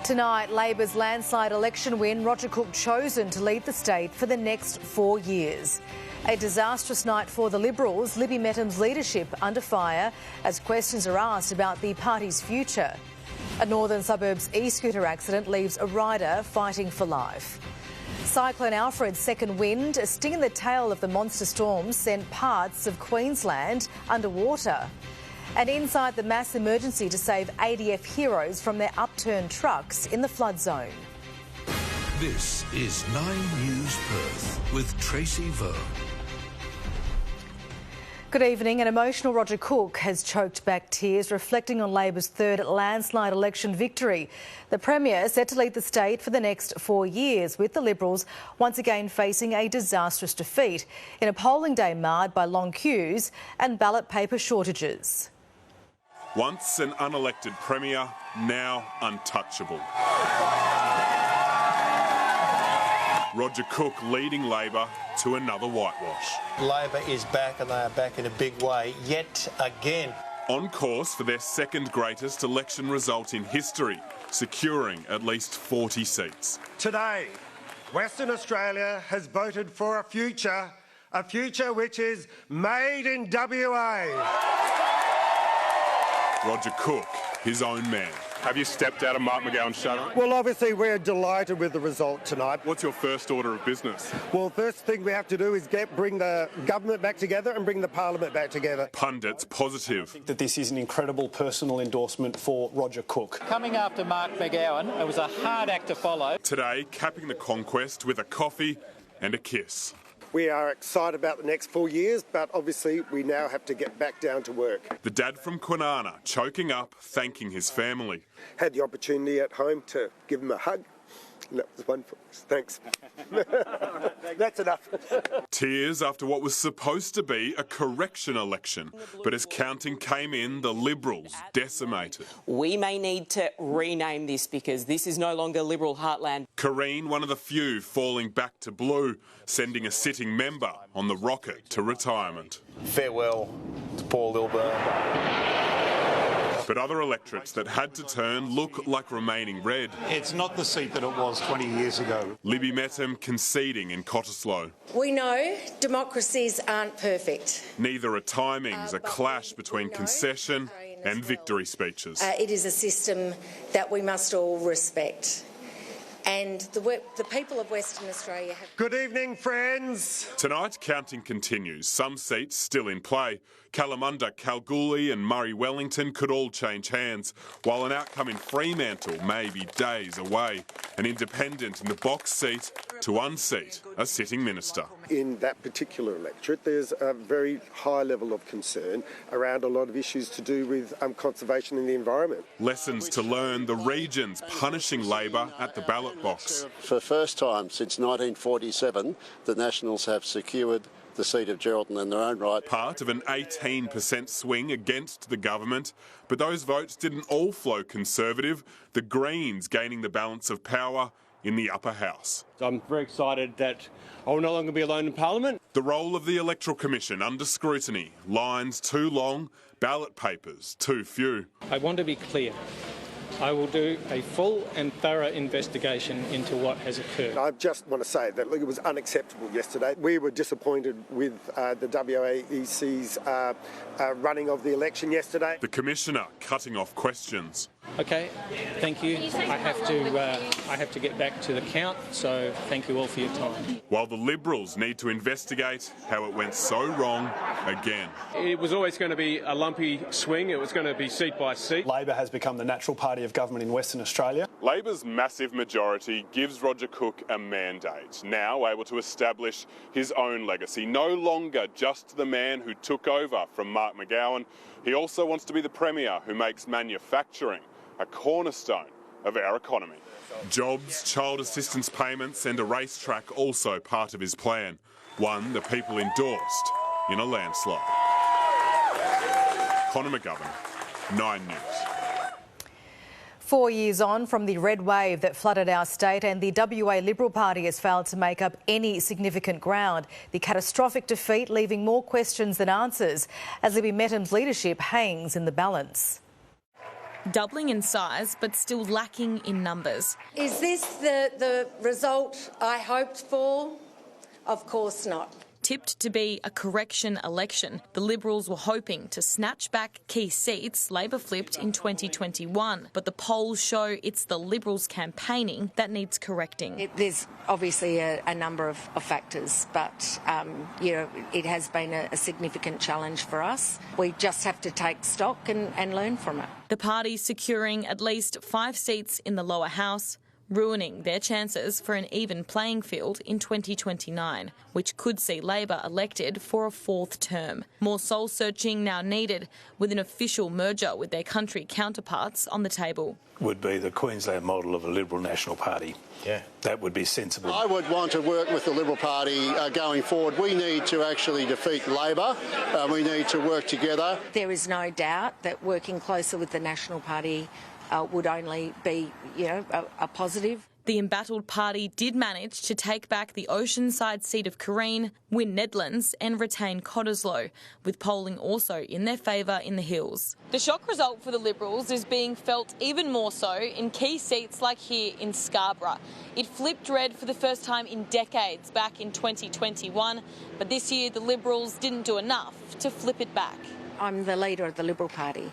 Tonight, Labor's landslide election win, Roger Cook chosen to lead the state for the next 4 years. A disastrous night for the Liberals, Libby Metham's leadership under fire as questions are asked about the party's future. A northern suburbs e-scooter accident leaves a rider fighting for life. Cyclone Alfred's second wind, a sting in the tail of the monster storm, sent parts of Queensland underwater. And inside the mass emergency to save ADF heroes from their upturned trucks in the flood zone. This is 9 News Perth with Tracy. Good evening. An emotional Roger Cook has choked back tears reflecting on Labor's third landslide election victory. The Premier set to lead the state for the next 4 years, with the Liberals once again facing a disastrous defeat in a polling day marred by long queues and ballot paper shortages. Once an unelected Premier, now untouchable. Roger Cook leading Labor to another whitewash. Labor is back, and they are back in a big way yet again. On course for their second greatest election result in history, securing at least 40 seats. Today, Western Australia has voted for a future which is made in WA. Roger Cook, his own man. Have you stepped out of Mark McGowan's shadow? Well, obviously, we're delighted with the result tonight. What's your first order of business? Well, first thing we have to do is bring the government back together and bring the parliament back together. Pundits positive. I think that this is an incredible personal endorsement for Roger Cook. Coming after Mark McGowan, it was a hard act to follow. Today, capping the conquest with a coffee and a kiss. We are excited about the next 4 years, but obviously we now have to get back down to work. The dad from Kwinana choking up, thanking his family. Had the opportunity at home to give him a hug. That was wonderful. Thanks. That's enough. Tears after what was supposed to be a correction election. But as counting came in, the Liberals decimated. We may need to rename this because this is no longer Liberal heartland. Kareen, one of the few falling back to blue, sending a sitting member on the rocket to retirement. Farewell to Paul Lilburn. But other electorates that had to turn look like remaining red. It's not the seat that it was 20 years ago. Libby Metham conceding in Cottesloe. We know democracies aren't perfect. Neither are timings, a clash between concession and victory speeches. It is a system that we must all respect. And the people of Western Australia have... Good evening, friends. Tonight, counting continues. Some seats still in play. Kalamunda, Kalgoorlie and Murray-Wellington could all change hands, while an outcome in Fremantle may be days away. An independent in the box seat to unseat a sitting minister. In that particular electorate, there's a very high level of concern around a lot of issues to do with conservation in the environment. Lessons to learn, the regions punishing Labor at the ballot box. For the first time since 1947, the Nationals have secured the seat of Geraldton in their own right. Part of an 18% swing against the government, but those votes didn't all flow Conservative, the Greens gaining the balance of power in the upper house. I'm very excited that I will no longer be alone in Parliament. The role of the Electoral Commission under scrutiny, lines too long, ballot papers too few. I want to be clear. I will do a full and thorough investigation into what has occurred. I just want to say that it was unacceptable yesterday. We were disappointed with the WAEC's running of the election yesterday. The Commissioner cutting off questions. Okay, thank you. I have to get back to the count, so thank you all for your time. While the Liberals need to investigate how it went so wrong again. It was always going to be a lumpy swing. It was going to be seat by seat. Labor has become the natural party of government in Western Australia. Labor's massive majority gives Roger Cook a mandate, now able to establish his own legacy. No longer just the man who took over from Mark McGowan. He also wants to be the Premier who makes manufacturing a cornerstone of our economy. Jobs, child assistance payments and a racetrack also part of his plan. One the people endorsed in a landslide. Conor McGovern, 9 News. 4 years on from the red wave that flooded our state, and the WA Liberal Party has failed to make up any significant ground. The catastrophic defeat leaving more questions than answers as Libby Metham's leadership hangs in the balance. doubling in size but still lacking in numbers. Is this the result I hoped for? Of course not. Tipped to be a correction election, the Liberals were hoping to snatch back key seats Labor flipped in 2021. But the polls show it's the Liberals campaigning that needs correcting. There's obviously a number of factors, but it has been a significant challenge for us. We just have to take stock and learn from it. The party securing at least 5 seats in the lower house, ruining their chances for an even playing field in 2029, which could see Labor elected for a 4th term. More soul-searching now needed, with an official merger with their country counterparts on the table. Would be the Queensland model of a Liberal National Party. Yeah. That would be sensible. I would want to work with the Liberal Party going forward. We need to actually defeat Labor. We need to work together. There is no doubt that working closer with the National Party would only be, a positive. The embattled party did manage to take back the Oceanside seat of Careen, win Nedlands and retain Cottesloe, with polling also in their favour in the Hills. The shock result for the Liberals is being felt even more so in key seats like here in Scarborough. It flipped red for the first time in decades back in 2021, but this year the Liberals didn't do enough to flip it back. I'm the leader of the Liberal Party.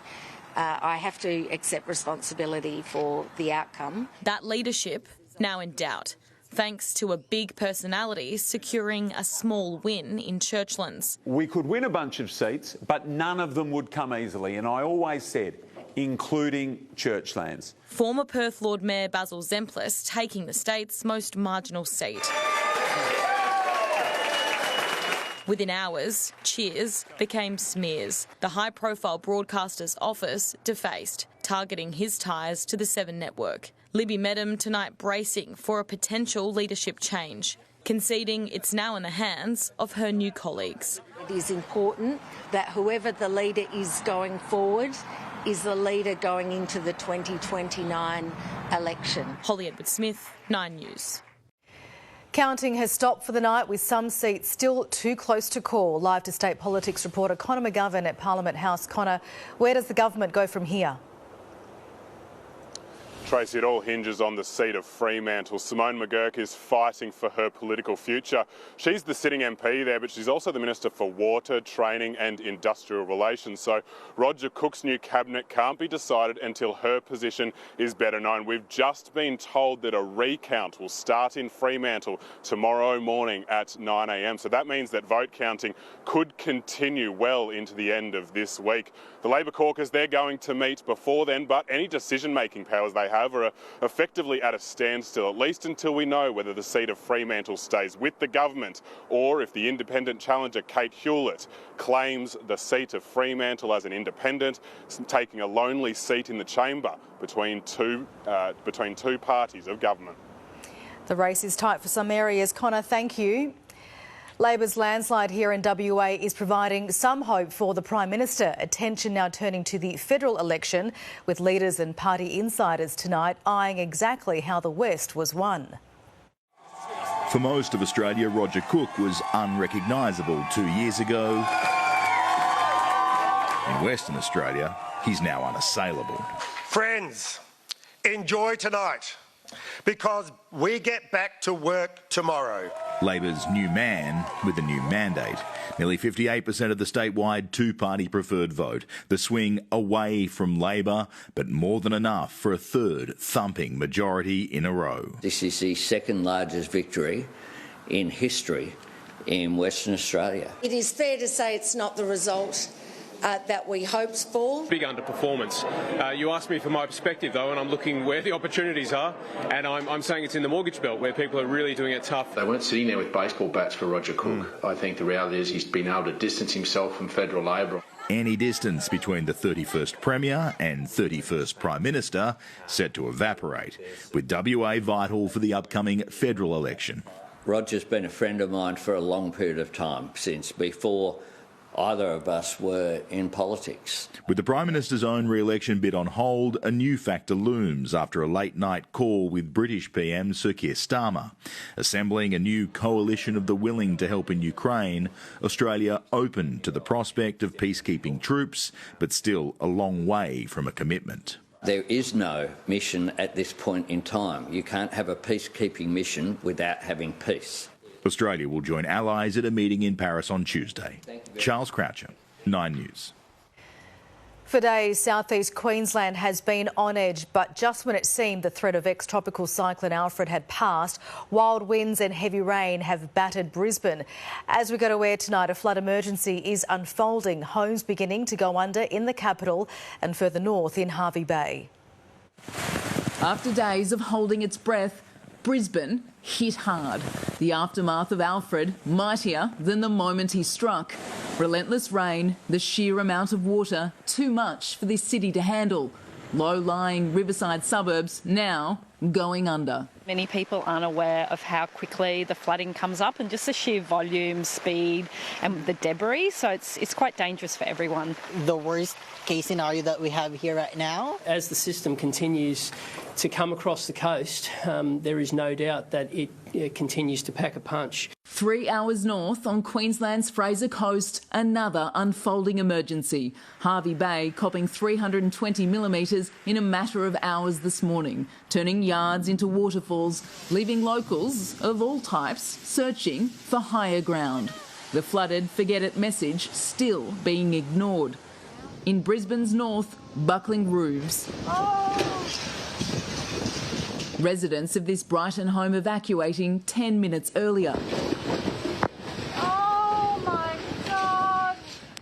I have to accept responsibility for the outcome. That leadership now in doubt, thanks to a big personality securing a small win in Churchlands. We could win a bunch of seats, but none of them would come easily, and I always said, including Churchlands. Former Perth Lord Mayor Basil Zemplis taking the state's most marginal seat. Within hours, cheers became smears. The high-profile broadcaster's office defaced, targeting his ties to the Seven network. Libby met him tonight bracing for a potential leadership change, conceding it's now in the hands of her new colleagues. It is important that whoever the leader is going forward is the leader going into the 2029 election. Holly Edward-Smith, 9 News. Counting has stopped for the night, with some seats still too close to call. Live to state politics reporter Connor McGovern at Parliament House. Connor, where does the government go from here? Tracy, it all hinges on the seat of Fremantle. Simone McGurk is fighting for her political future. She's the sitting MP there, but she's also the Minister for Water, Training and Industrial Relations. So Roger Cook's new cabinet can't be decided until her position is better known. We've just been told that a recount will start in Fremantle tomorrow morning at 9 a.m. So that means that vote counting could continue well into the end of this week. The Labor caucus, they're going to meet before then, but any decision-making powers they have are effectively at a standstill, at least until we know whether the seat of Fremantle stays with the government or if the independent challenger Kate Hewlett claims the seat of Fremantle as an independent, taking a lonely seat in the chamber between two parties of government. The race is tight for some areas. Connor, thank you. Labor's landslide here in WA is providing some hope for the Prime Minister. Attention now turning to the federal election, with leaders and party insiders tonight eyeing exactly how the West was won. For most of Australia, Roger Cook was unrecognisable 2 years ago. In Western Australia, he's now unassailable. Friends, enjoy tonight, because we get back to work tomorrow. Labor's new man with a new mandate. Nearly 58% of the statewide two-party preferred vote. The swing away from Labor, but more than enough for a third thumping majority in a row. This is the second largest victory in history in Western Australia. It is fair to say it's not the result that we hoped for. Big underperformance. You asked me for my perspective, though, and I'm looking where the opportunities are, and I'm saying it's in the mortgage belt where people are really doing it tough. They weren't sitting there with baseball bats for Roger Cook. I think the reality is he's been able to distance himself from federal Labor. Any distance between the 31st Premier and 31st Prime Minister set to evaporate, with WA vital for the upcoming federal election. Roger's been a friend of mine for a long period of time, since before either of us were in politics. With the Prime Minister's own re-election bid on hold, a new factor looms after a late-night call with British PM Sir Keir Starmer. Assembling a new coalition of the willing to help in Ukraine, Australia open to the prospect of peacekeeping troops, but still a long way from a commitment. There is no mission at this point in time. You can't have a peacekeeping mission without having peace. Australia will join allies at a meeting in Paris on Tuesday. Charles Croucher, 9 News. For days, southeast Queensland has been on edge, but just when it seemed the threat of ex-tropical cyclone Alfred had passed, wild winds and heavy rain have battered Brisbane. As we go to air tonight, a flood emergency is unfolding. Homes beginning to go under in the capital and further north in Hervey Bay. After days of holding its breath, Brisbane hit hard. The aftermath of Alfred, mightier than the moment he struck. Relentless rain, the sheer amount of water, too much for this city to handle. Low-lying riverside suburbs now going under. Many people aren't aware of how quickly the flooding comes up and just the sheer volume, speed and the debris, so it's quite dangerous for everyone. The worst case scenario that we have here right now. As the system continues to come across the coast, there is no doubt that it continues to pack a punch. 3 hours north on Queensland's Fraser Coast, another unfolding emergency. Hervey Bay copping 320 millimetres in a matter of hours this morning, turning yards into waterfalls, leaving locals of all types searching for higher ground. The flooded forget it message still being ignored. In Brisbane's north, buckling roofs. Residents of this Brighton home evacuating 10 minutes earlier. Oh my God!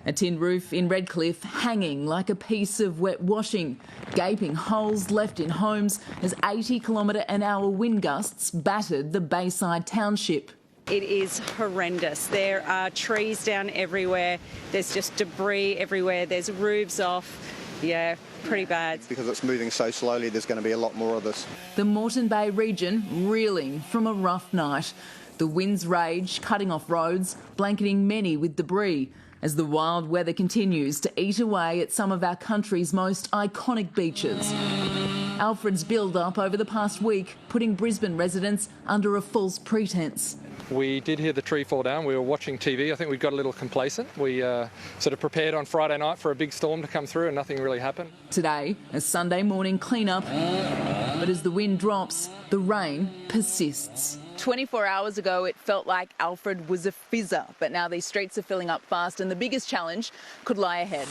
A tin roof in Redcliffe hanging like a piece of wet washing. Gaping holes left in homes as 80-kilometre-an-hour wind gusts battered the Bayside township. It is horrendous. There are trees down everywhere. There's just debris everywhere. There's roofs off. Yeah, pretty bad. Because it's moving so slowly, there's going to be a lot more of this. The Moreton Bay region reeling from a rough night. The winds rage, cutting off roads, blanketing many with debris as the wild weather continues to eat away at some of our country's most iconic beaches. Alfred's build-up over the past week putting Brisbane residents under a false pretence. We did hear the tree fall down. We were watching TV. I think we got a little complacent. We sort of prepared on Friday night for a big storm to come through and nothing really happened. Today, a Sunday morning clean-up. But as the wind drops, the rain persists. 24 hours ago, it felt like Alfred was a fizzer, but now these streets are filling up fast and the biggest challenge could lie ahead.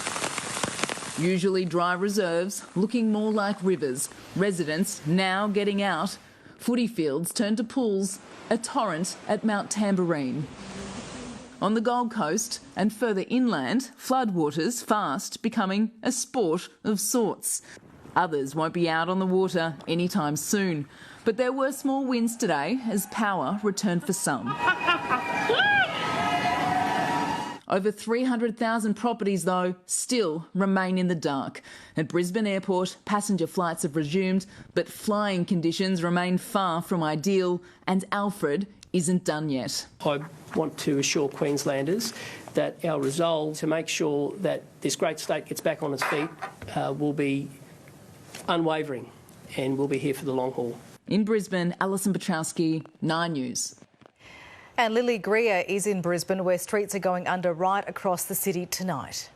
Usually dry reserves, looking more like rivers. Residents now getting out. Footy fields turn to pools. A torrent at Mount Tamborine. On the Gold Coast and further inland, floodwaters fast becoming a sport of sorts. Others won't be out on the water anytime soon. But there were small wins today as power returned for some. Over 300,000 properties, though, still remain in the dark. At Brisbane Airport, passenger flights have resumed, but flying conditions remain far from ideal, and Alfred isn't done yet. I want to assure Queenslanders that our resolve to make sure that this great state gets back on its feet will be unwavering, and we'll be here for the long haul. In Brisbane, Alison Petrowski, 9 News. And Lily Greer is in Brisbane, where streets are going under right across the city tonight.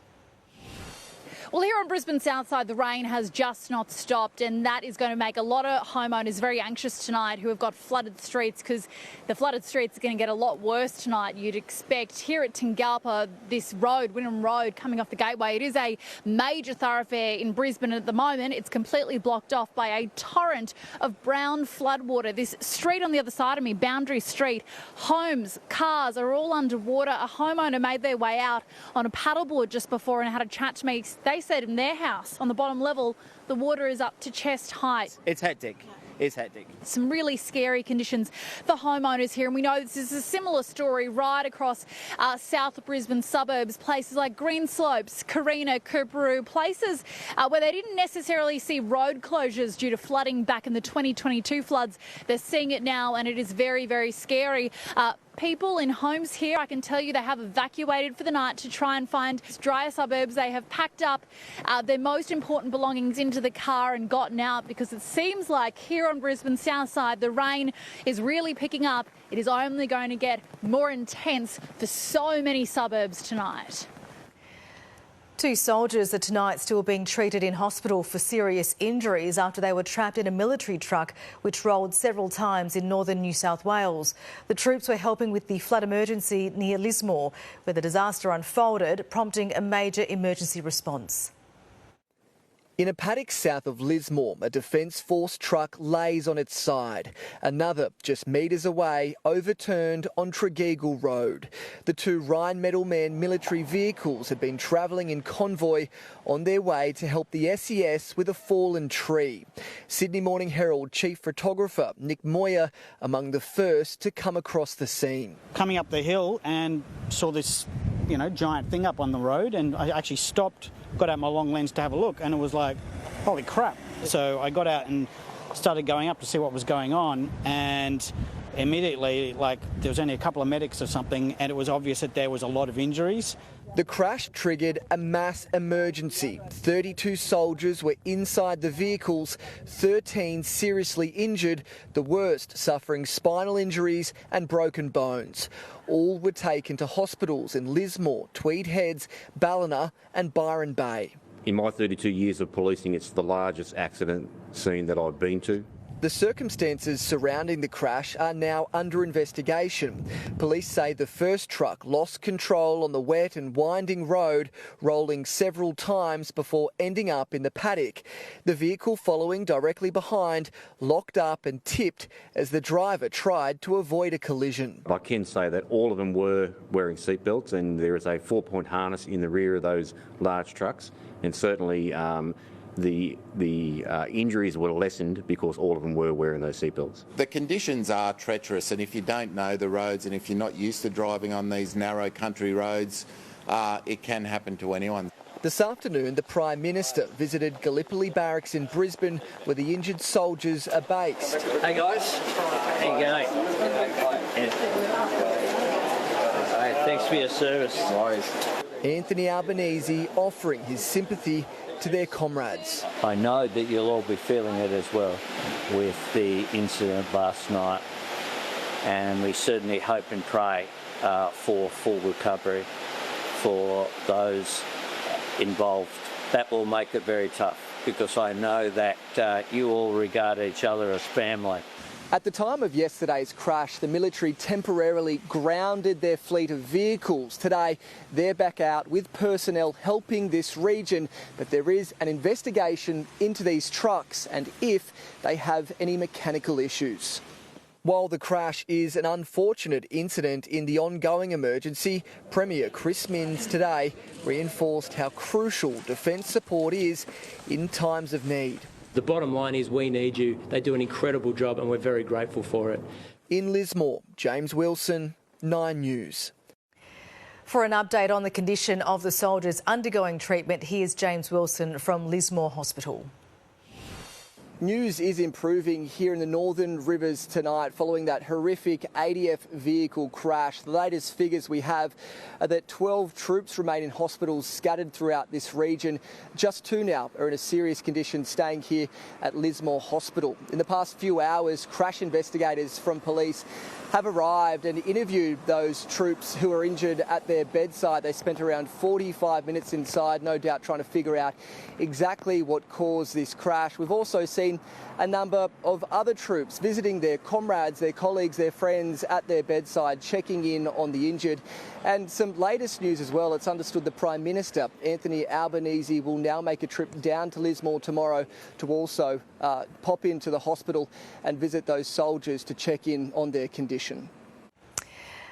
Well, here on Brisbane South Side, the rain has just not stopped, and that is going to make a lot of homeowners very anxious tonight who have got flooded streets, because the flooded streets are going to get a lot worse tonight, you'd expect. Here at Tingalpa, this road, Wynnum Road, coming off the Gateway, it is a major thoroughfare in Brisbane at the moment. It's completely blocked off by a torrent of brown floodwater. This street on the other side of me, Boundary Street, homes, cars are all underwater. A homeowner made their way out on a paddleboard just before and had a chat to me. They said in their house on the bottom level, the water is up to chest height. It's hectic. It's hectic. Some really scary conditions for homeowners here, and we know this is a similar story right across south Brisbane suburbs, places like Greenslopes, Carina, Coorparoo, places where they didn't necessarily see road closures due to flooding back in the 2022 floods. They're seeing it now, and it is very, very scary. People in homes here, I can tell you, they have evacuated for the night to try and find drier suburbs. They have packed up their most important belongings into the car and gotten out, because it seems like here on Brisbane South Side, the rain is really picking up. It is only going to get more intense for so many suburbs tonight. Two soldiers are tonight still being treated in hospital for serious injuries after they were trapped in a military truck which rolled several times in northern New South Wales. The troops were helping with the flood emergency near Lismore, where the disaster unfolded, prompting a major emergency response. In a paddock south of Lismore, a Defence Force truck lays on its side. Another, just metres away, overturned on Tregeagle Road. The two Rheinmetall Man military vehicles had been travelling in convoy on their way to help the SES with a fallen tree. Sydney Morning Herald chief photographer Nick Moyer among the first to come across the scene. Coming up the hill and saw this, giant thing up on the road, and I actually stopped, got out my long lens to have a look, and it was like, holy crap. So I got out and started going up to see what was going on, and immediately, there was only a couple of medics or something, and it was obvious that there was a lot of injuries. The crash triggered a mass emergency. 32 soldiers were inside the vehicles, 13 seriously injured, the worst suffering spinal injuries and broken bones. All were taken to hospitals in Lismore, Tweed Heads, Ballina and Byron Bay. In my 32 years of policing, it's the largest accident scene that I've been to. The circumstances surrounding the crash are now under investigation. Police say the first truck lost control on the wet and winding road, rolling several times before ending up in the paddock. The vehicle following directly behind locked up and tipped as the driver tried to avoid a collision. I can say that all of them were wearing seatbelts, and there is a 4-point harness in the rear of those large trucks, and certainly the injuries were lessened because all of them were wearing those seatbelts. The conditions are treacherous, and if you don't know the roads and if you're not used to driving on these narrow country roads, it can happen to anyone. This afternoon, the Prime Minister visited Gallipoli Barracks in Brisbane, where the injured soldiers are based. Hey guys, how you going? Thanks for your service. Anthony Albanese offering his sympathy to their comrades. I know that you'll all be feeling it as well with the incident last night, and we certainly hope and pray for full recovery for those involved. That will make it very tough, because I know that you all regard each other as family. At the time of yesterday's crash, the military temporarily grounded their fleet of vehicles. Today, they're back out with personnel helping this region, but there is an investigation into these trucks and if they have any mechanical issues. While the crash is an unfortunate incident in the ongoing emergency, Premier Chris Minns today reinforced how crucial defence support is in times of need. The bottom line is we need you. They do an incredible job and we're very grateful for it. In Lismore, James Wilson, 9 News. For an update on the condition of the soldiers undergoing treatment, here's James Wilson from Lismore Hospital. News is improving here in the Northern Rivers tonight following that horrific ADF vehicle crash. The latest figures we have are that 12 troops remain in hospitals scattered throughout this region. Just 2 now are in a serious condition staying here at Lismore Hospital. In the past few hours, crash investigators from police have arrived and interviewed those troops who are injured at their bedside. They spent around 45 minutes inside, no doubt trying to figure out exactly what caused this crash. We've also seen a number of other troops visiting their comrades, their colleagues, their friends at their bedside, checking in on the injured. And some latest news as well. It's understood the Prime Minister, Anthony Albanese, will now make a trip down to Lismore tomorrow to also pop into the hospital and visit those soldiers to check in on their condition.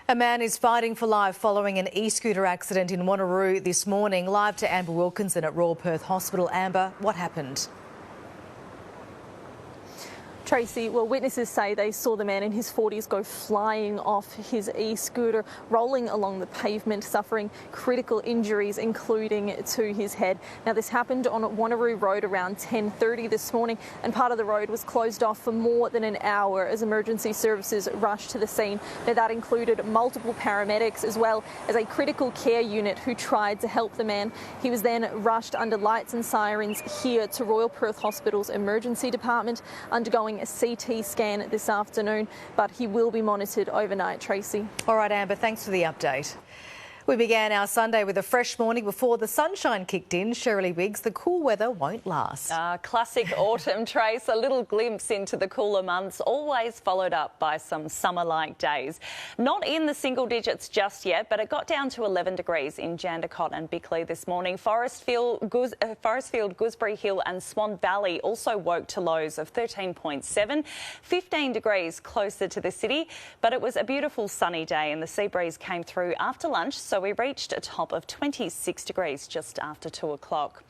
A man is fighting for life following an e-scooter accident in Wanneroo this morning. Live to Amber Wilkinson at Royal Perth Hospital. Amber, what happened? Tracy, well, witnesses say they saw the man in his 40s go flying off his e-scooter, rolling along the pavement, suffering critical injuries, including to his head. Now, this happened on Wanneroo Road around 10:30 this morning, and part of the road was closed off for more than an hour as emergency services rushed to the scene. Now, that included multiple paramedics as well as a critical care unit who tried to help the man. He was then rushed under lights and sirens here to Royal Perth Hospital's emergency department, undergoing a CT scan this afternoon, but he will be monitored overnight. Tracy. All right, Amber, thanks for the update. We began our Sunday with a fresh morning before the sunshine kicked in. Scherri-Lee Wiggs, the cool weather won't last. Classic autumn, Trace. A little glimpse into the cooler months, always followed up by some summer-like days. Not in the single digits just yet, but it got down to 11 degrees in Jandakot and Bickley this morning. Forestfield, Gooseberry Hill and Swan Valley also woke to lows of 13.7, 15 degrees closer to the city. But it was a beautiful sunny day and the sea breeze came through after lunch, so we reached a top of 26 degrees just after 2 o'clock.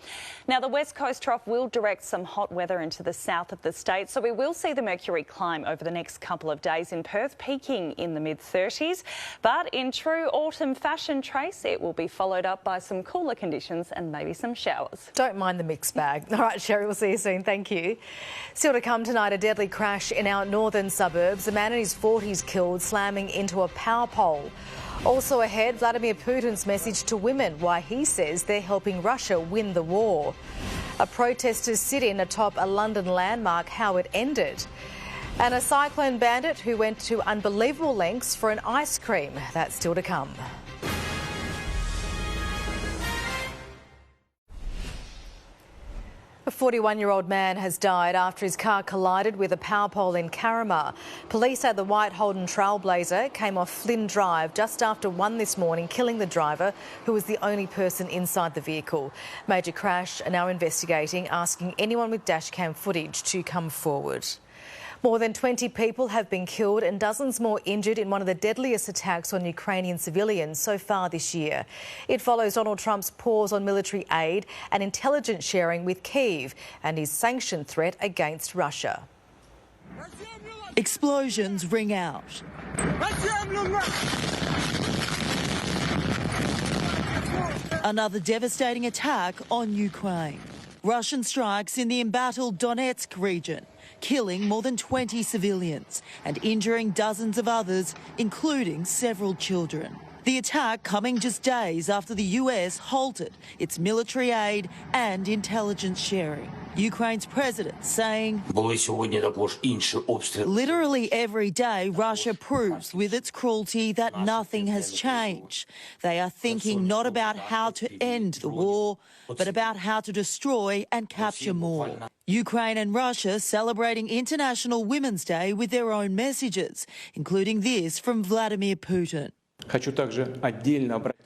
Now, the West Coast trough will direct some hot weather into the south of the state, so we will see the mercury climb over the next couple of days in Perth, peaking in the mid-30s. But in true autumn fashion, Trace, it will be followed up by some cooler conditions and maybe some showers. Don't mind the mixed bag. All right, Sherry, we'll see you soon. Thank you. Still to come tonight, a deadly crash in our northern suburbs. A man in his 40s killed slamming into a power pole. Also ahead, Vladimir Putin's message to women, why he says they're helping Russia win the war. A protesters' sit-in atop a London landmark, how it ended. And a cyclone bandit who went to unbelievable lengths for an ice cream. That's still to come. A 41-year-old man has died after his car collided with a power pole in Carramar. Police say the white Holden Trailblazer came off Flynn Drive just after 1 this morning, killing the driver, who was the only person inside the vehicle. Major Crash are now investigating, asking anyone with dashcam footage to come forward. More than 20 people have been killed and dozens more injured in one of the deadliest attacks on Ukrainian civilians so far this year. It follows Donald Trump's pause on military aid and intelligence sharing with Kyiv and his sanction threat against Russia. Explosions ring out. Another devastating attack on Ukraine. Russian strikes in the embattled Donetsk region, killing more than 20 civilians and injuring dozens of others, including several children. The attack coming just days after the US halted its military aid and intelligence sharing. Ukraine's president saying, literally every day Russia proves with its cruelty that nothing has changed. They are thinking not about how to end the war, but about how to destroy and capture more. Ukraine and Russia celebrating International Women's Day with their own messages, including this from Vladimir Putin.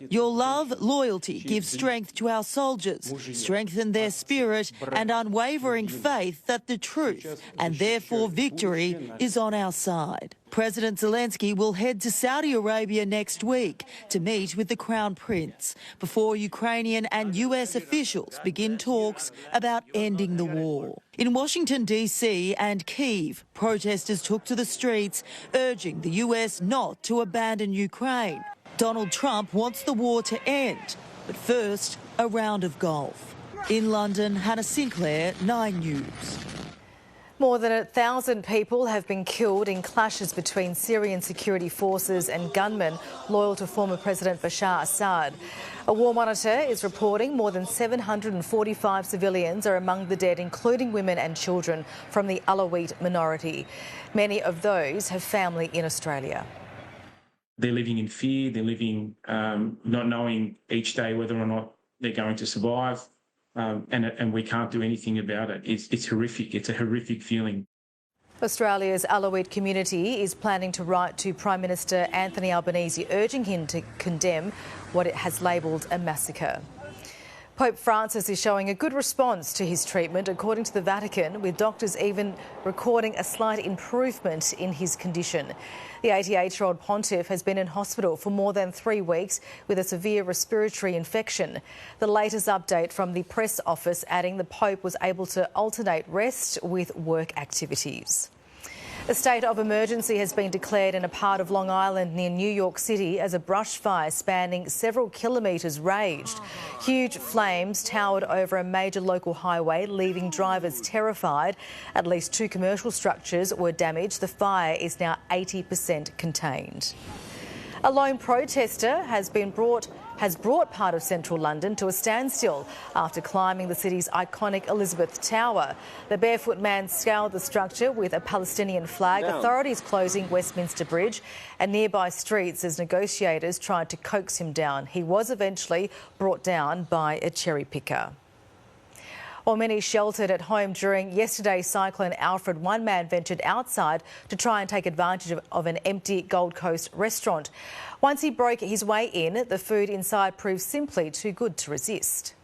Your love, loyalty gives strength to our soldiers, strengthen their spirit and unwavering faith that the truth and therefore victory is on our side. President Zelensky will head to Saudi Arabia next week to meet with the Crown Prince before Ukrainian and US officials begin talks about ending the war. In Washington, D.C. and Kyiv, protesters took to the streets urging the US not to abandon Ukraine. Donald Trump wants the war to end, but first, a round of golf. In London, Hannah Sinclair, 9 News. More than 1,000 people have been killed in clashes between Syrian security forces and gunmen loyal to former President Bashar Assad. A war monitor is reporting more than 745 civilians are among the dead, including women and children from the Alawite minority. Many of those have family in Australia. They're living in fear, they're living not knowing each day whether or not they're going to survive. And we can't do anything about it. It's horrific. It's a horrific feeling. Australia's Alawite community is planning to write to Prime Minister Anthony Albanese, urging him to condemn what it has labelled a massacre. Pope Francis is showing a good response to his treatment, according to the Vatican, with doctors even recording a slight improvement in his condition. The 88-year-old pontiff has been in hospital for more than 3 weeks with a severe respiratory infection. The latest update from the press office adding the Pope was able to alternate rest with work activities. A state of emergency has been declared in a part of Long Island near New York City as a brush fire spanning several kilometres raged. Huge flames towered over a major local highway, leaving drivers terrified. At least 2 commercial structures were damaged. The fire is now 80% contained. A lone protester has been brought has brought part of central London to a standstill after climbing the city's iconic Elizabeth Tower. The barefoot man scaled the structure with a Palestinian flag, authorities closing Westminster Bridge and nearby streets as negotiators tried to coax him down. He was eventually brought down by a cherry picker. While many sheltered at home during yesterday's Cyclone Alfred, one man ventured outside to try and take advantage of an empty Gold Coast restaurant. Once he broke his way in, the food inside proved simply too good to resist.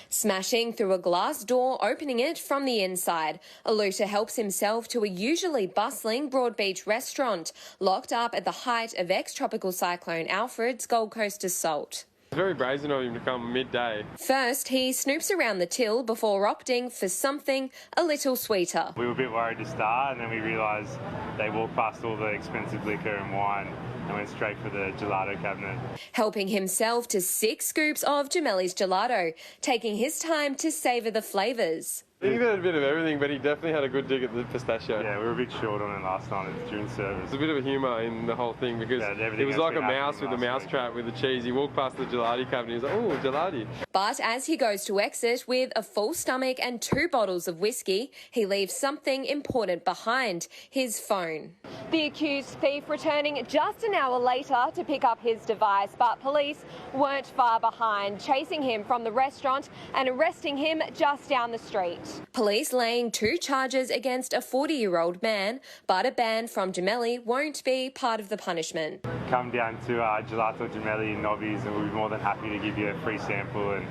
Smashing through a glass door, opening it from the inside, a looter helps himself to a usually bustling Broadbeach restaurant, locked up at the height of ex-tropical cyclone Alfred's Gold Coast assault. It's very brazen of him to come midday. First, he snoops around the till before opting for something a little sweeter. We were a bit worried to start, and then we realised they walked past all the expensive liquor and wine and went straight for the gelato cabinet. Helping himself to 6 scoops of Gemelli's gelato, taking his time to savour the flavours. I think he had a bit of everything, but he definitely had a good dig at the pistachio. Yeah, we were a bit short on it last night during service. There's a bit of a humour in the whole thing because it was like a mouse with a mousetrap with the cheese. He walked past the gelati cabinet, he was like, oh, gelati. But as he goes to exit with a full stomach and 2 bottles of whiskey, he leaves something important behind, his phone. The accused thief returning just an hour later to pick up his device, but police weren't far behind, chasing him from the restaurant and arresting him just down the street. Police laying 2 charges against a 40-year-old man, but a ban from Gemelli won't be part of the punishment. Come down to Gelato Gemelli in Nobbies and we'll be more than happy to give you a free sample, and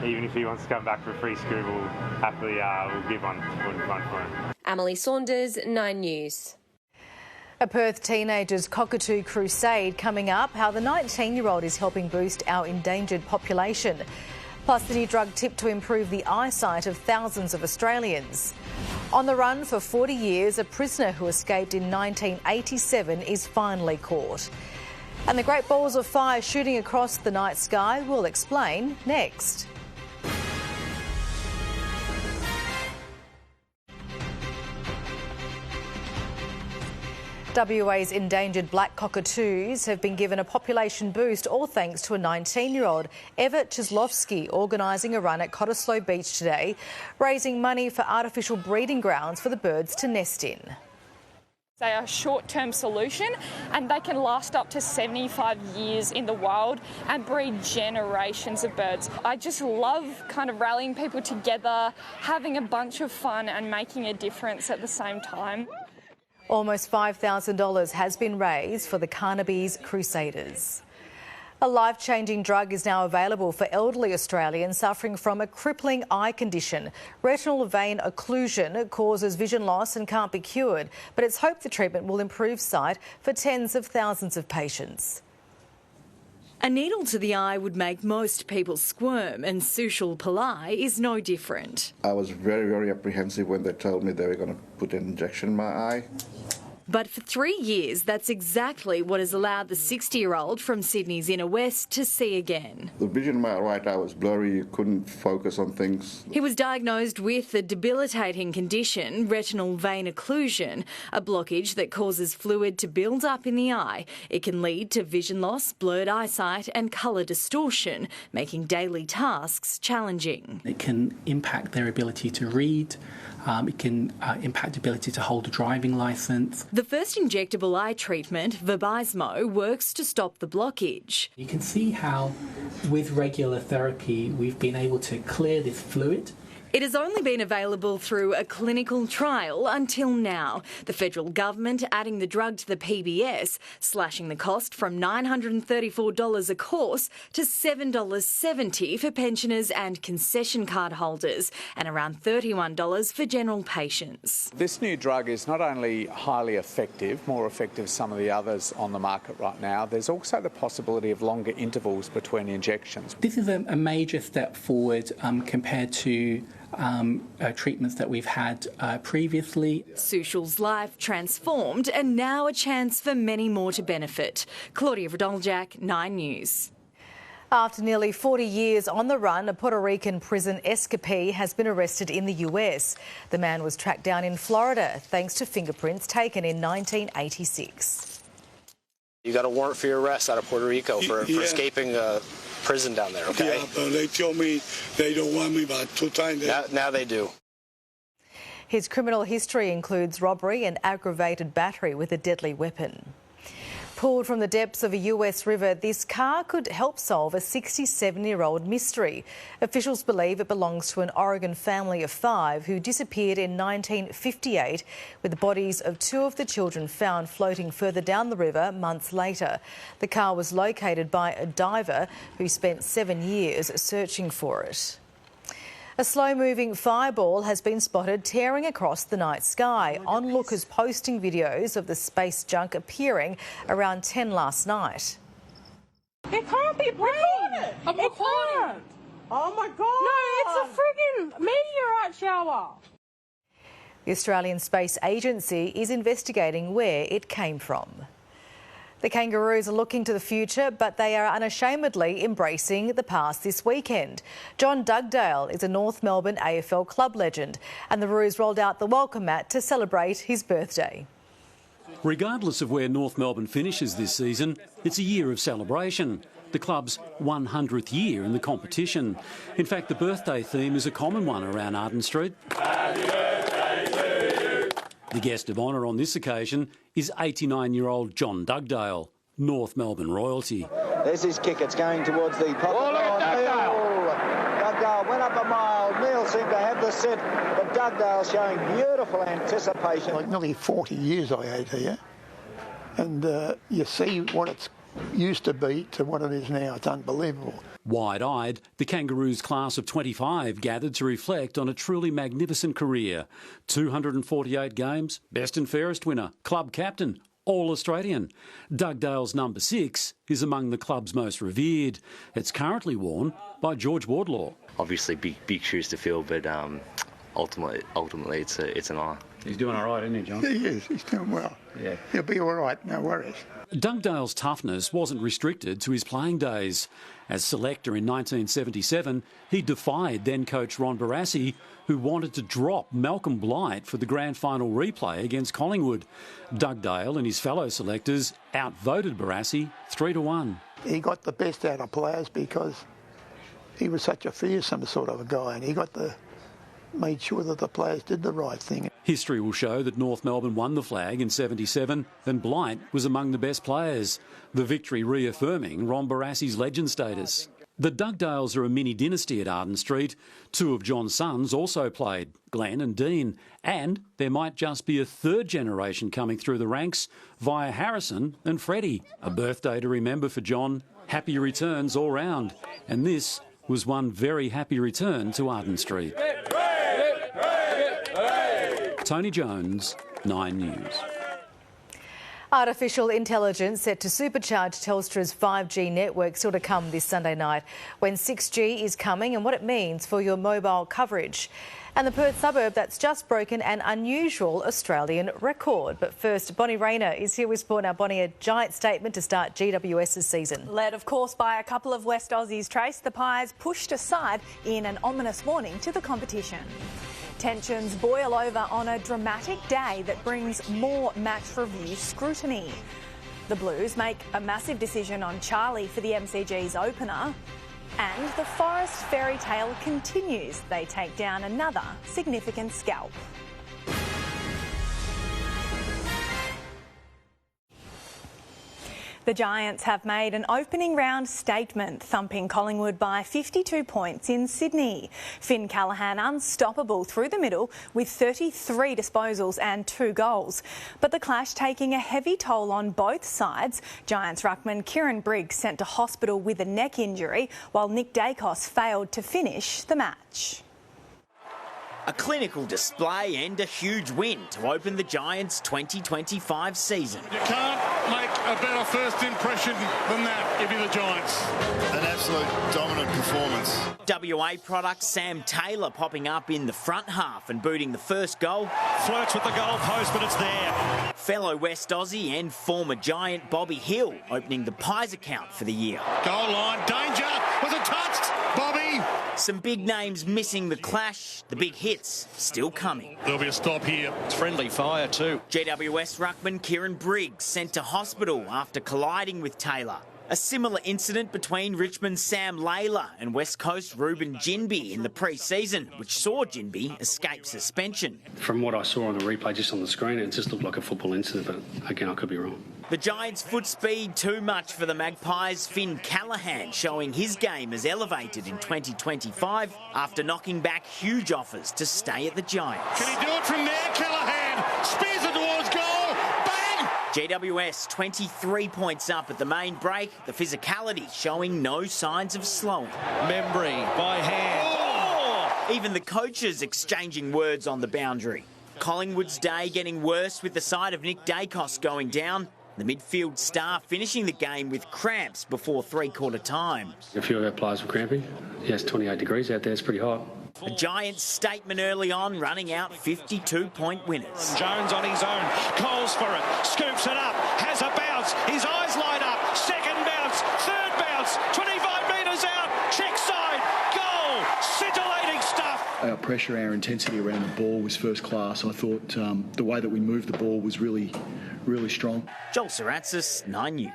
even if he wants to come back for a free scoop, we'll happily we'll give one for him. Emily Saunders, 9 News. A Perth teenager's Cockatoo crusade coming up, how the 19-year-old is helping boost our endangered population. Plus the new drug tip to improve the eyesight of thousands of Australians. On the run for 40 years, a prisoner who escaped in 1987 is finally caught. And the great balls of fire shooting across the night sky, we'll explain next. WA's endangered black cockatoos have been given a population boost, all thanks to a 19-year-old, Eva Chislovsky, organising a run at Cottesloe Beach today, raising money for artificial breeding grounds for the birds to nest in. They are a short-term solution and they can last up to 75 years in the wild and breed generations of birds. I just love kind of rallying people together, having a bunch of fun and making a difference at the same time. Almost $5,000 has been raised for the Carnaby's Crusaders. A life-changing drug is now available for elderly Australians suffering from a crippling eye condition. Retinal vein occlusion causes vision loss and can't be cured, but it's hoped the treatment will improve sight for tens of thousands of patients. A needle to the eye would make most people squirm, and Sushil Pillai is no different. I was very, very apprehensive when they told me they were going to put an injection in my eye. But for 3 years, that's exactly what has allowed the 60-year-old from Sydney's inner west to see again. The vision in my right eye was blurry, you couldn't focus on things. He was diagnosed with the debilitating condition, retinal vein occlusion, a blockage that causes fluid to build up in the eye. It can lead to vision loss, blurred eyesight and colour distortion, making daily tasks challenging. It can impact their ability to read. It can impact ability to hold a driving licence. The first injectable eye treatment, Vabysmo, works to stop the blockage. You can see how, with regular therapy, we've been able to clear this fluid. It has only been available through a clinical trial until now. The federal government adding the drug to the PBS, slashing the cost from $934 a course to $7.70 for pensioners and concession card holders, and around $31 for general patients. This new drug is not only highly effective, more effective than some of the others on the market right now, there's also the possibility of longer intervals between injections. This is a major step forward compared to treatments that we've had previously. Sushil's life transformed, and now a chance for many more to benefit. Claudia Radoljak, 9 News. After nearly 40 years on the run, a Puerto Rican prison escapee has been arrested in the US. The man was tracked down in Florida thanks to fingerprints taken in 1986. You got a warrant for your arrest out of Puerto Rico for escaping prison down there, okay? Yeah, but they told me they don't want me about 2 times. Now they do. His criminal history includes robbery and aggravated battery with a deadly weapon. Pulled from the depths of a US river, this car could help solve a 67-year-old mystery. Officials believe it belongs to an Oregon family of 5 who disappeared in 1958, with the bodies of 2 of the children found floating further down the river months later. The car was located by a diver who spent 7 years searching for it. A slow-moving fireball has been spotted tearing across the night sky. Onlookers posting videos of the space junk appearing around 10 last night. It can't be plane. I'm recording. Oh my God. No, it's a friggin' meteorite shower. The Australian Space Agency is investigating where it came from. The Kangaroos are looking to the future, but they are unashamedly embracing the past this weekend. John Dugdale is a North Melbourne AFL club legend, and the Roos rolled out the welcome mat to celebrate his birthday. Regardless of where North Melbourne finishes this season, it's a year of celebration. The club's 100th year in the competition. In fact, the birthday theme is a common one around Arden Street. The guest of honour on this occasion is 89-year-old John Dugdale, North Melbourne royalty. There's his kick. It's going towards the pocket. Dugdale went up a mile. Neil seemed to have the set, but Dugdale showing beautiful anticipation. Like nearly 40 years I ate here, and you see what it's used to be to what it is now. It's unbelievable. Wide-eyed, the Kangaroos class of 25 gathered to reflect on a truly magnificent career. 248 games, best and fairest winner, club captain, All-Australian. Dugdale's number 6 is among the club's most revered. It's currently worn by George Wardlaw. Obviously big shoes to fill, but ultimately it's an honour. He's doing all right, isn't he, John? He is. He's doing well. Yeah. He'll be all right, no worries. Dugdale's toughness wasn't restricted to his playing days. As selector in 1977, he defied then-coach Ron Barassi, who wanted to drop Malcolm Blight for the grand final replay against Collingwood. Dugdale and his fellow selectors outvoted Barassi 3-1. He got the best out of players because he was such a fearsome sort of a guy, and he made sure that the players did the right thing. History will show that North Melbourne won the flag in 77 and Blight was among the best players, the victory reaffirming Ron Barassi's legend status. The Dugdales are a mini dynasty at Arden Street. 2 of John's sons also played, Glenn and Dean, and there might just be a 3rd generation coming through the ranks via Harrison and Freddie. A birthday to remember for John. Happy returns all round, and this was one very happy return to Arden Street. Tony Jones, 9 News. Artificial intelligence set to supercharge Telstra's 5G network still to come this Sunday night, when 6G is coming and what it means for your mobile coverage. And the Perth suburb that's just broken an unusual Australian record. But first, Bonnie Raynor is here with sport. Now, Bonnie, a giant statement to start GWS's season. Led, of course, by a couple of West Aussies, Trace, the Pies pushed aside in an ominous warning to the competition. Tensions boil over on a dramatic day that brings more match review scrutiny. The Blues make a massive decision on Charlie for the MCG's opener. And the Forest fairy tale continues. They take down another significant scalp. The Giants have made an opening round statement, thumping Collingwood by 52 points in Sydney. Finn Callaghan unstoppable through the middle with 33 disposals and 2 goals. But the clash taking a heavy toll on both sides. Giants ruckman Kieran Briggs sent to hospital with a neck injury, while Nick Dacos failed to finish the match. A clinical display and a huge win to open the Giants' 2025 season. You can't make a better first impression than that if you're the Giants. An absolute dominant performance. WA product Sam Taylor popping up in the front half and booting the first goal. Flirts with the goal post, but it's there. Fellow West Aussie and former Giant Bobby Hill opening the Pies account for the year. Goal line, danger, was it touched? Bobby! Some big names missing the clash, the big hits still coming. There'll be a stop here. It's friendly fire too. GWS ruckman Kieran Briggs sent to hospital after colliding with Taylor. A similar incident between Richmond's Sam Layla and West Coast Ruben Jinby in the pre-season, which saw Jinby escape suspension. From what I saw on the replay just on the screen, it just looked like a football incident, but again, I could be wrong. The Giants' foot speed too much for the Magpies. Finn Callahan showing his game as elevated in 2025 after knocking back huge offers to stay at the Giants. Can he do it from there, Callahan? Spears it towards goal. Bang! GWS 23 points up at the main break. The physicality showing no signs of slowing. Membry by hand. Oh! Even the coaches exchanging words on the boundary. Collingwood's day getting worse with the side of Nick Dacos going down. The midfield star finishing the game with cramps before three-quarter time. A few of our players were cramping. Yes, 28 degrees out there. It's pretty hot. A Giants statement early on, running out 52-point winners. Jones on his own, calls for it, scoops it up, has a bounce, his eyes light up, second bounce, third bounce, 25 metres out, check side, goal, scintillating stuff. Our pressure, our intensity around the ball was first class. I thought the way that we moved the ball was really strong. Joel Saratzis, 9 News.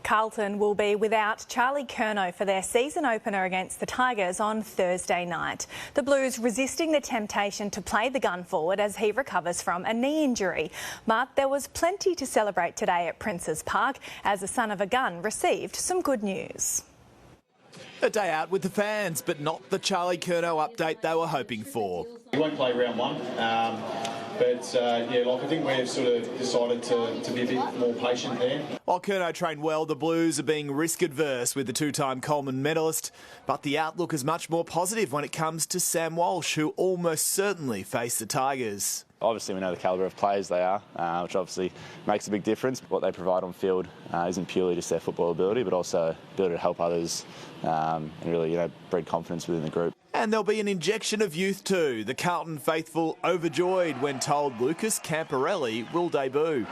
Carlton will be without Charlie Curnow for their season opener against the Tigers on Thursday night. The Blues resisting the temptation to play the gun forward as he recovers from a knee injury. But there was plenty to celebrate today at Princes Park as the son of a gun received some good news. A day out with the fans, but not the Charlie Curnow update they were hoping for. He won't play round one. I think we've sort of decided to be a bit more patient there. While Curnow trained well, the Blues are being risk-adverse with the two-time Coleman medalist, but the outlook is much more positive when it comes to Sam Walsh, who almost certainly face the Tigers. Obviously, we know the calibre of players they are, which obviously makes a big difference. What they provide on field isn't purely just their football ability, but also ability to help others and really, breed confidence within the group. And there'll be an injection of youth too. The Carlton faithful overjoyed when told Lucas Camporelli will debut.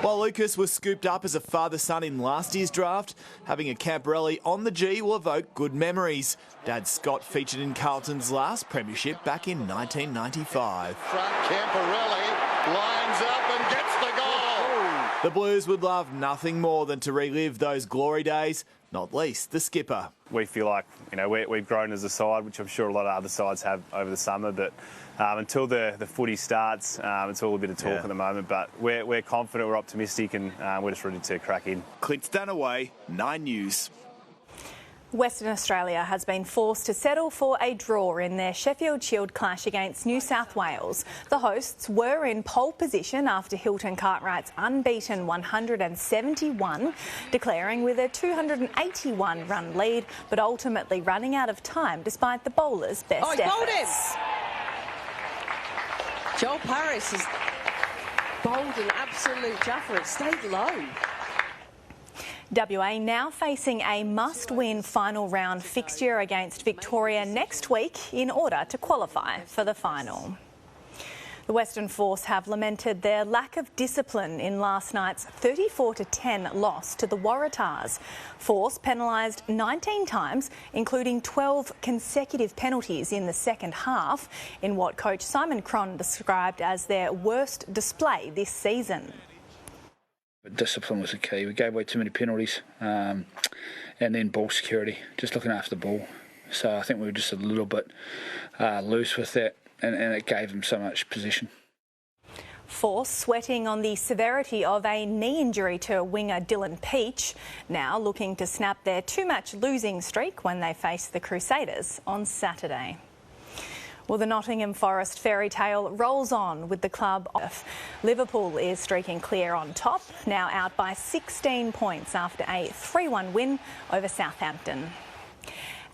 While Lucas was scooped up as a father-son in last year's draft, having a Camporelli on the G will evoke good memories. Dad Scott featured in Carlton's last premiership back in 1995. Front, Camporelli lines up and gets the goal. The Blues would love nothing more than to relive those glory days, not least the skipper. We feel like we've grown as a side, which I'm sure a lot of other sides have over the summer, but until the footy starts, it's all a bit of talk at the moment, but we're confident, we're optimistic, and we're just ready to crack in. Clint Stanaway, 9 News. Western Australia has been forced to settle for a draw in their Sheffield Shield clash against New South Wales. The hosts were in pole position after Hilton Cartwright's unbeaten 171, declaring with a 281-run lead, but ultimately running out of time despite the bowlers' best efforts. Joel Paris has bowled an absolute juffer. It stayed low. WA now facing a must-win final round fixture against Victoria next week in order to qualify for the final. The Western Force have lamented their lack of discipline in last night's 34-10 loss to the Waratahs. Force penalised 19 times, including 12 consecutive penalties in the second half, in what coach Simon Cron described as their worst display this season. Discipline was the key. We gave away too many penalties, and then ball security, just looking after the ball. So I think we were just a little bit loose with that, and it gave them so much possession. Force sweating on the severity of a knee injury to winger Dylan Peach, now looking to snap their two-match losing streak when they face the Crusaders on Saturday. Well, the Nottingham Forest fairy tale rolls on with the club off. Liverpool is streaking clear on top, now out by 16 points after a 3-1 win over Southampton.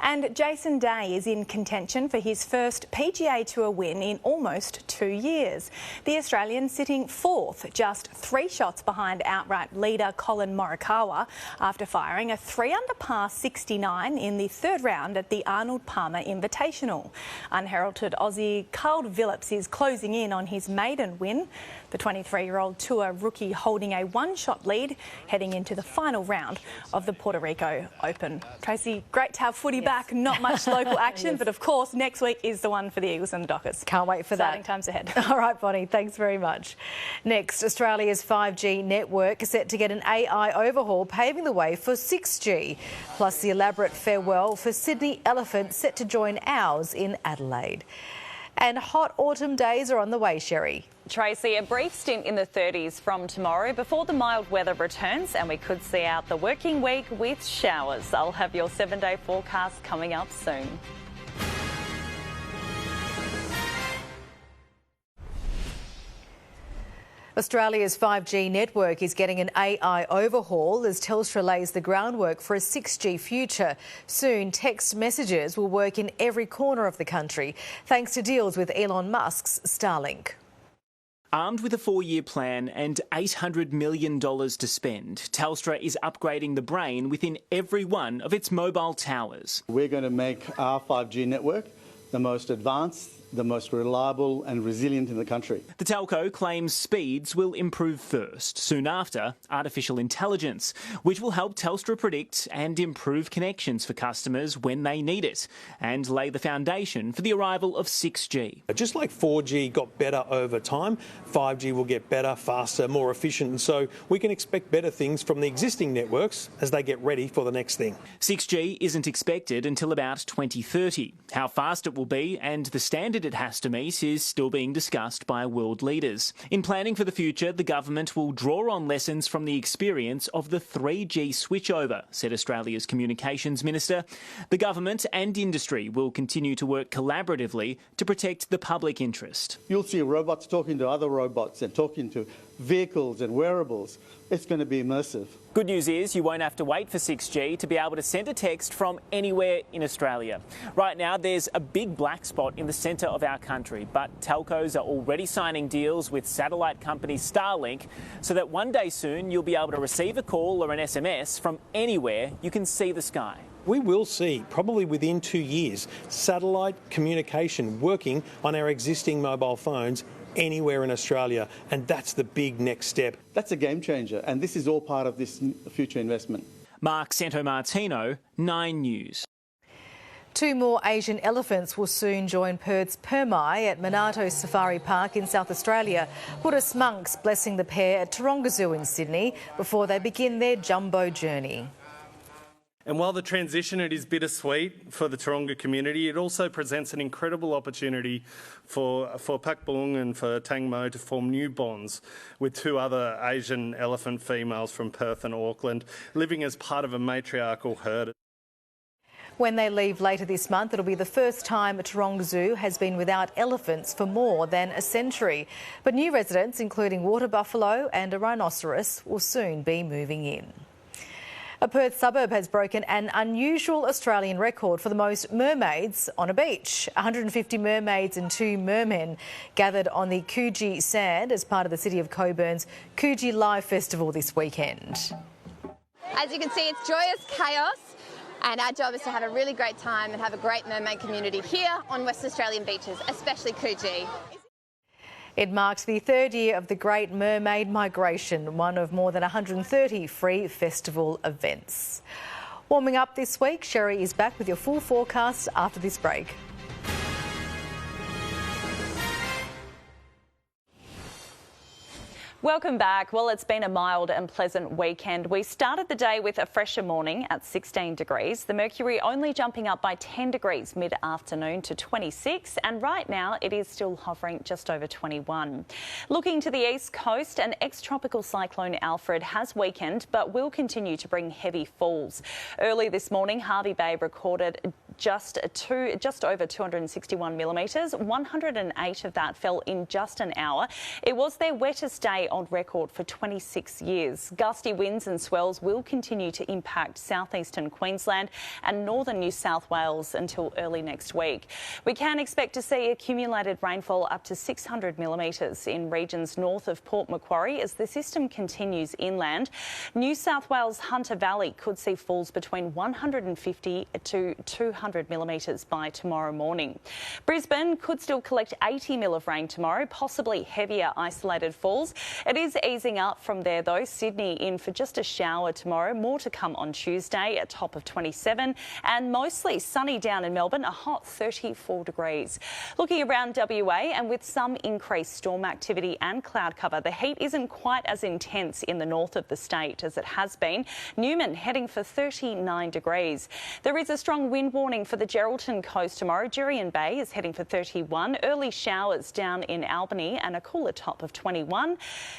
And Jason Day is in contention for his first PGA Tour win in almost 2 years. The Australian sitting fourth, just 3 shots behind outright leader Colin Morikawa after firing a 3-under par 69 in the third round at the Arnold Palmer Invitational. Unheralded Aussie Carl Phillips is closing in on his maiden win. The 23-year-old Tour rookie holding a 1-shot lead heading into the final round of the Puerto Rico Open. Tracy, great to have footy back. Not much local action, but of course next week is the one for the Eagles and the Dockers. Can't wait for Exciting that. times ahead. All right, Bonnie, thanks very much. Next, Australia's 5G network is set to get an AI overhaul, paving the way for 6G. Plus the elaborate farewell for Sydney Elephant set to join ours in Adelaide. And hot autumn days are on the way, Sherry. Tracy, a brief stint in the 30s from tomorrow before the mild weather returns, and we could see out the working week with showers. I'll have your 7-day forecast coming up soon. Australia's 5G network is getting an AI overhaul as Telstra lays the groundwork for a 6G future. Soon, text messages will work in every corner of the country, thanks to deals with Elon Musk's Starlink. Armed with a 4-year plan and $800 million to spend, Telstra is upgrading the brain within every one of its mobile towers. We're going to make our 5G network the most advanced, the most reliable and resilient in the country. The telco claims speeds will improve first. Soon after, artificial intelligence, which will help Telstra predict and improve connections for customers when they need it, and lay the foundation for the arrival of 6G. Just like 4G got better over time, 5G will get better, faster, more efficient, and so we can expect better things from the existing networks as they get ready for the next thing. 6G isn't expected until about 2030. How fast it will be and the standard it has to meet is still being discussed by world leaders. In planning for the future, the government will draw on lessons from the experience of the 3G switchover, said Australia's Communications Minister. The government and industry will continue to work collaboratively to protect the public interest. You'll see robots talking to other robots and talking to vehicles and wearables. It's going to be immersive. Good news is you won't have to wait for 6G to be able to send a text from anywhere in Australia. Right now, there's a big black spot in the centre of our country, but telcos are already signing deals with satellite company Starlink so that one day soon you'll be able to receive a call or an SMS from anywhere you can see the sky. We will see, probably within 2 years, satellite communication working on our existing mobile phones anywhere in Australia, and that's the big next step. That's a game changer, and this is all part of this future investment. Mark Santomartino, 9 News. 2 more Asian elephants will soon join Perth's Mermaid at Minato Safari Park in South Australia. Buddhist monks blessing the pair at Taronga Zoo in Sydney before they begin their jumbo journey. And while the transition it is bittersweet for the Taronga community, it also presents an incredible opportunity for Pak Boong and for Tang Mo to form new bonds with 2 other Asian elephant females from Perth and Auckland, living as part of a matriarchal herd. When they leave later this month, it'll be the first time Taronga Zoo has been without elephants for more than a century. But new residents, including water buffalo and a rhinoceros, will soon be moving in. A Perth suburb has broken an unusual Australian record for the most mermaids on a beach. 150 mermaids and 2 mermen gathered on the Coogee Sand as part of the City of Coburn's Coogee Live Festival this weekend. As you can see, it's joyous chaos, and our job is to have a really great time and have a great mermaid community here on West Australian beaches, especially Coogee. It marked the 3rd year of the Great Mermaid Migration, one of more than 130 free festival events. Warming up this week, Sherry is back with your full forecast after this break. Welcome back. Well, it's been a mild and pleasant weekend. We started the day with a fresher morning at 16 degrees. The mercury only jumping up by 10 degrees mid-afternoon to 26, and right now it is still hovering just over 21. Looking to the east coast, an ex-tropical cyclone Alfred has weakened but will continue to bring heavy falls. Early this morning, Hervey Bay recorded just over 261 millimetres. 108 of that fell in just an hour. It was their wettest day on record for 26 years. Gusty winds and swells will continue to impact southeastern Queensland and northern New South Wales until early next week. We can expect to see accumulated rainfall up to 600 millimetres in regions north of Port Macquarie as the system continues inland. New South Wales Hunter Valley could see falls between 150 to 200 millimetres by tomorrow morning. Brisbane could still collect 80 mil of rain tomorrow, possibly heavier isolated falls. It is easing up from there though. Sydney in for just a shower tomorrow, more to come on Tuesday, a top of 27, and mostly sunny down in Melbourne, a hot 34 degrees. Looking around WA, and with some increased storm activity and cloud cover, the heat isn't quite as intense in the north of the state as it has been. Newman heading for 39 degrees. There is a strong wind warning for the Geraldton coast tomorrow. Jurien Bay is heading for 31. Early showers down in Albany and a cooler top of 21.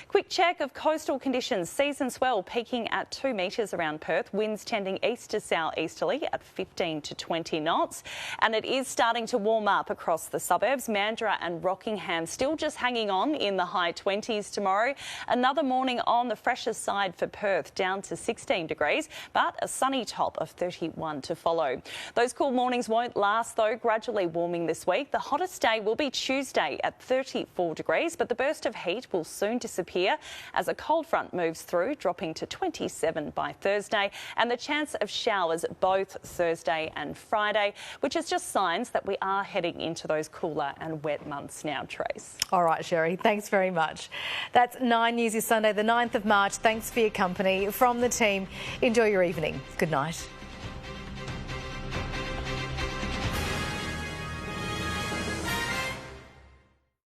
Quick check of coastal conditions. Season swell peaking at 2 metres around Perth. Winds tending east to southeasterly at 15 to 20 knots. And it is starting to warm up across the suburbs. Mandurah and Rockingham still just hanging on in the high 20s tomorrow. Another morning on the fresher side for Perth, down to 16 degrees, but a sunny top of 31 to follow. Those cool mornings won't last though, gradually warming this week. The hottest day will be Tuesday at 34 degrees, but the burst of heat will soon disappear as a cold front moves through, dropping to 27 by Thursday, and the chance of showers both Thursday and Friday, which is just signs that we are heading into those cooler and wet months now, Trace. All right, Sherry, thanks very much. That's 9 News is Sunday, the 9th of March. Thanks for your company. From the team, enjoy your evening. Good night.